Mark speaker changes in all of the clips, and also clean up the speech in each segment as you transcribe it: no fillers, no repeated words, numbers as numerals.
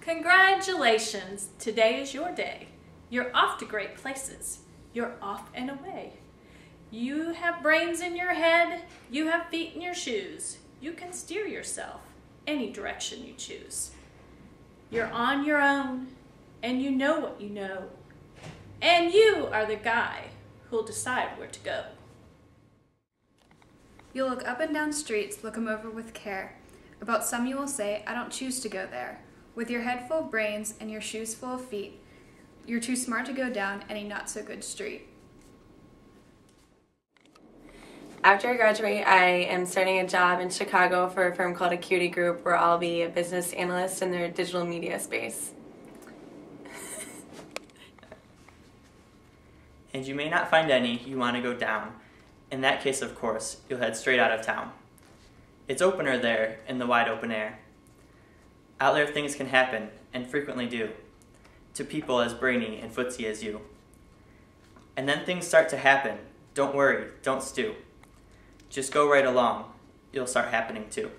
Speaker 1: Congratulations! Today is your day. You're off to great places. You're off and away. You have brains in your head. You have feet in your shoes. You can steer yourself any direction you choose. You're on your own, and you know what you know. And you are the guy who'll decide where to go.
Speaker 2: You'll look up and down streets, look 'em over with care. About some you will say, I don't choose to go there. With your head full of brains and your shoes full of feet, you're too smart to go down any not-so-good street.
Speaker 3: After I graduate, I am starting a job in Chicago for a firm called Acuity Group, where I'll be a business analyst in their digital media space.
Speaker 4: And you may not find any you want to go down. In that case, of course, you'll head straight out of town. It's opener there in the wide open air. Out there things can happen, and frequently do, to people as brainy and footsy as you. And then things start to happen. Don't worry, don't stew. Just go right along. You'll start happening too.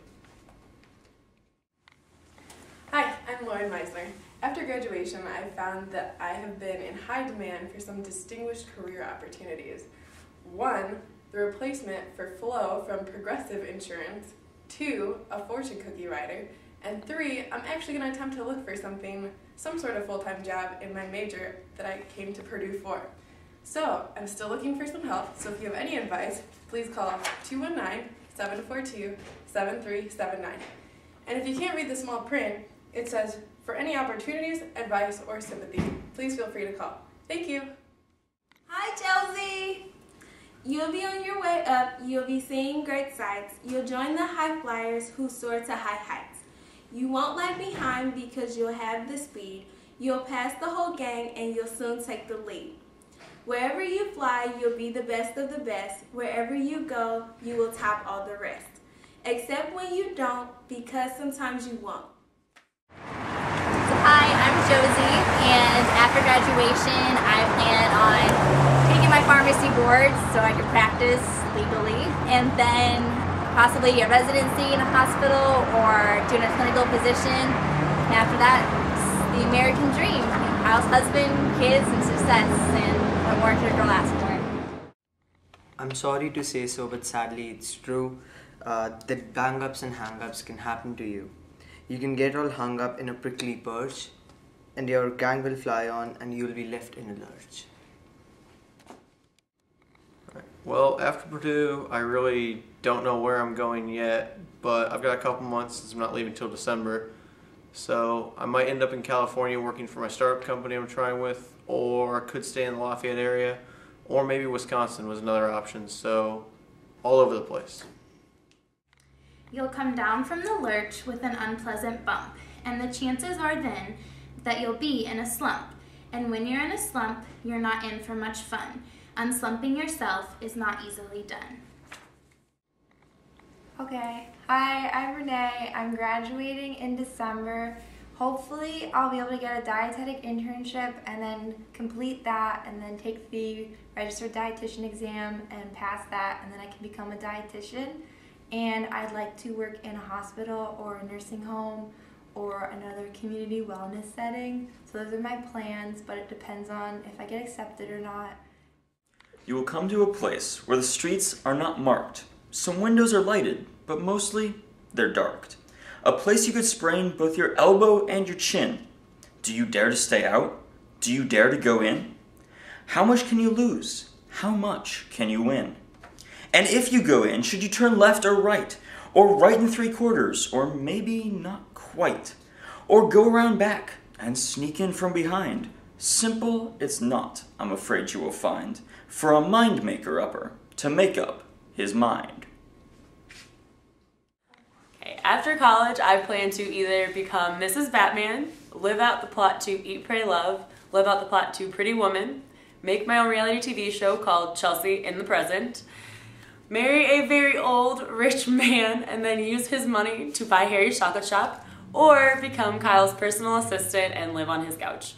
Speaker 5: Hi, I'm Lauren Meisler. After graduation, I found that I have been in high demand for some distinguished career opportunities. 1, the replacement for Flo from Progressive Insurance. 2, a fortune cookie writer. And 3, I'm actually going to attempt to look for some sort of full-time job in my major that I came to Purdue for. So, I'm still looking for some help, so if you have any advice, please call 219-742-7379. And if you can't read the small print, it says, for any opportunities, advice, or sympathy, please feel free to call. Thank you.
Speaker 6: Hi, Chelsea. You'll be on your way up. You'll be seeing great sights. You'll join the high flyers who soar to high heights. You won't lag behind because you'll have the speed. You'll pass the whole gang and you'll soon take the lead. Wherever you fly, you'll be the best of the best. Wherever you go, you will top all the rest. Except when you don't, because sometimes you won't.
Speaker 7: Hi, I'm Josie, and after graduation, I plan on taking my pharmacy board so I can practice legally, and then possibly a residency in a hospital or doing a clinical position. And after that, it's the American dream: house, husband, kids, and success, and what more could a girl ask for?
Speaker 8: I'm sorry to say so, but sadly it's true that bang-ups and hang-ups can happen to you. You can get all hung up in a prickly perch, and your gang will fly on and you'll be left in a lurch.
Speaker 9: Well, after Purdue, I really don't know where I'm going yet, but I've got a couple months since I'm not leaving till December. So I might end up in California working for my startup company I'm trying with, or I could stay in the Lafayette area, or maybe Wisconsin was another option, so all over the place.
Speaker 10: You'll come down from the lurch with an unpleasant bump, and the chances are then that you'll be in a slump. And when you're in a slump, you're not in for much fun. Unslumping yourself is not easily done.
Speaker 11: Okay, hi, I'm Renee. I'm graduating in December. Hopefully, I'll be able to get a dietetic internship and then complete that and then take the registered dietitian exam and pass that, and then I can become a dietitian. And I'd like to work in a hospital or a nursing home or another community wellness setting. So those are my plans, but it depends on if I get accepted or not.
Speaker 12: You will come to a place where the streets are not marked. Some windows are lighted, but mostly they're darked. A place you could sprain both your elbow and your chin. Do you dare to stay out? Do you dare to go in? How much can you lose? How much can you win? And if you go in, should you turn left or right? Or right and 3/4, or maybe not quite? Or go around back and sneak in from behind? Simple it's not, I'm afraid you will find, for a mind maker upper to make up his mind.
Speaker 3: Okay, after college, I plan to either become Mrs. Batman, live out the plot to Eat, Pray, Love, live out the plot to Pretty Woman, make my own reality TV show called Chelsea in the Present, marry a very old, rich man, and then use his money to buy Harry's chocolate shop, or become Kyle's personal assistant and live on his couch.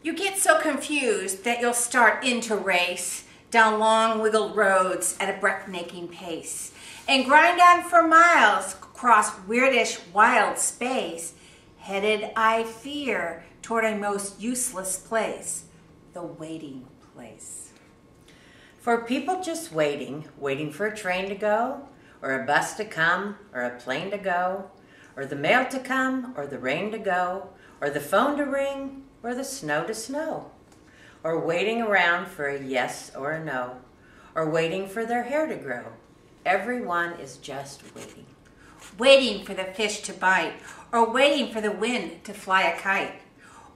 Speaker 13: You get so confused that you'll start into race down long wiggled roads at a breathtaking pace and grind on for miles across weirdish wild space. Headed I fear toward a most useless place, the waiting place. For people just waiting for a train to go, or a bus to come, or a plane to go, or the mail to come, or the rain to go, or the phone to ring, or the snow to snow, or waiting around for a yes or a no, or waiting for their hair to grow. Everyone is just waiting. Waiting for the fish to bite, or waiting for the wind to fly a kite,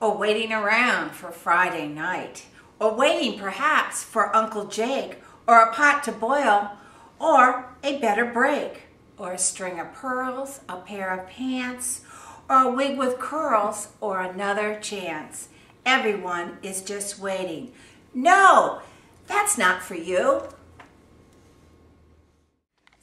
Speaker 13: or waiting around for Friday night, or waiting perhaps for Uncle Jake, or a pot to boil, or a better break, or a string of pearls, a pair of pants, or a wig with curls, or another chance. Everyone is just waiting. No, that's not for you.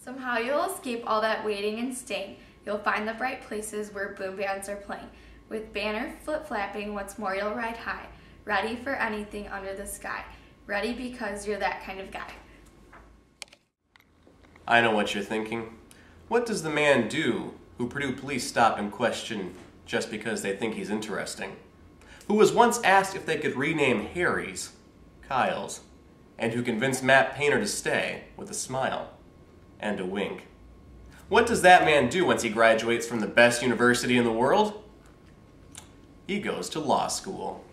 Speaker 2: Somehow you'll escape all that waiting and staying. You'll find the bright places where boom bands are playing. With banner flip-flapping, what's more you'll ride high. Ready for anything under the sky. Ready because you're that kind of guy.
Speaker 9: I know what you're thinking. What does the man do who Purdue police stop and question just because they think he's interesting? Who was once asked if they could rename Harry's Kyle's, and who convinced Matt Painter to stay with a smile and a wink? What does that man do once he graduates from the best university in the world? He goes to law school.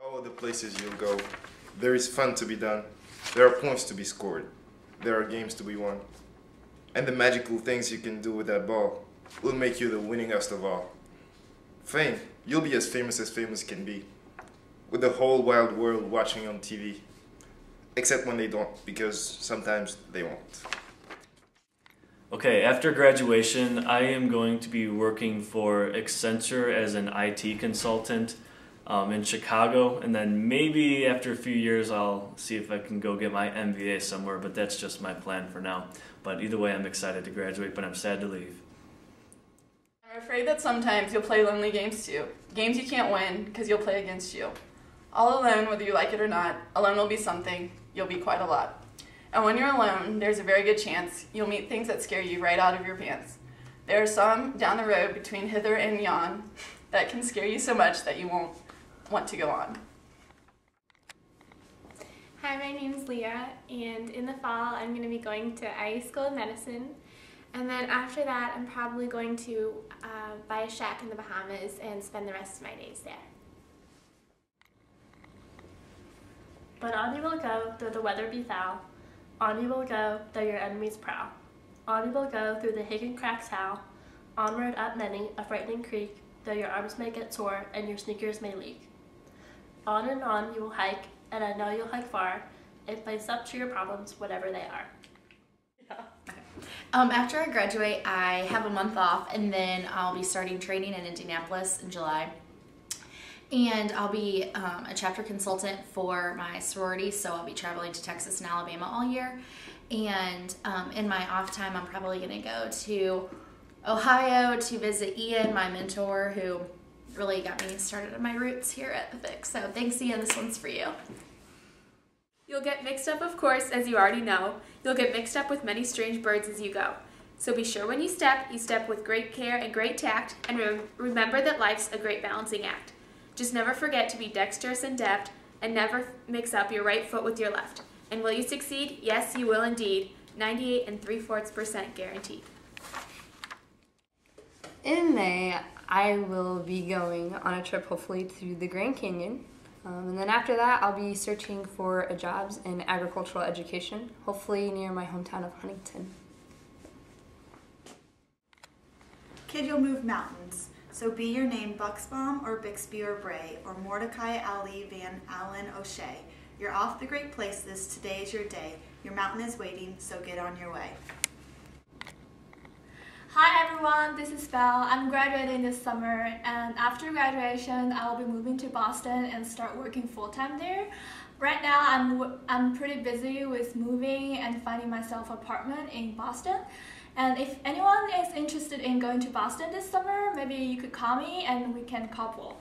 Speaker 14: All the places you'll go, there is fun to be done. There are points to be scored. There are games to be won. And the magical things you can do with that ball will make you the winningest of all. Fame, you'll be as famous can be, with the whole wide world watching on TV. Except when they don't, because sometimes they won't.
Speaker 15: Okay, after graduation, I am going to be working for Accenture as an IT consultant in Chicago, and then maybe after a few years I'll see if I can go get my MBA somewhere, but that's just my plan for now. But either way, I'm excited to graduate, but I'm sad to leave.
Speaker 16: I'm afraid that sometimes you'll play lonely games too. Games you can't win because you'll play against you. All alone, whether you like it or not, alone will be something, you'll be quite a lot. And when you're alone, there's a very good chance you'll meet things that scare you right out of your pants. There are some down the road between hither and yon that can scare you so much that you won't want to go on.
Speaker 17: Hi, my name's Leah, and in the fall I'm going to be going to IE School of Medicine, and then after that I'm probably going to buy a shack in the Bahamas and spend the rest of my days there.
Speaker 18: But on you will go, though the weather be foul. On you will go, though your enemies prowl. On you will go, through the hidden cracks howl. Onward up many a frightening creek, though your arms may get sore and your sneakers may leak. On and on you will hike, and I know you'll hike far. It plays up to your problems, whatever they are.
Speaker 19: After I graduate, I have a month off, and then I'll be starting training in Indianapolis in July. And I'll be a chapter consultant for my sorority, so I'll be traveling to Texas and Alabama all year. And in my off time, I'm probably going to go to Ohio to visit Ian, my mentor, who really got me started on my roots here at the VIC. So thanks, Ian. This one's for you.
Speaker 2: You'll get mixed up, of course, as you already know. You'll get mixed up with many strange birds as you go. So be sure when you step with great care and great tact, and remember that life's a great balancing act. Just never forget to be dexterous and deft, and never mix up your right foot with your left. And will you succeed? Yes, you will indeed. 98 3/4% guaranteed.
Speaker 20: In May, I will be going on a trip, hopefully, through the Grand Canyon. And then after that, I'll be searching for jobs in agricultural education, hopefully near my hometown of Huntington.
Speaker 21: Kid, you'll move mountains. So be your name Bucksbaum or Bixby or Bray or Mordecai Ali Van Allen O'Shea. You're off the great places, today is your day. Your mountain is waiting, so get on your way.
Speaker 22: Hi everyone, this is Belle. I'm graduating this summer, and after graduation I will be moving to Boston and start working full-time there. Right now I'm pretty busy with moving and finding myself an apartment in Boston. And if anyone is interested in going to Boston this summer, maybe you could call me and we can carpool.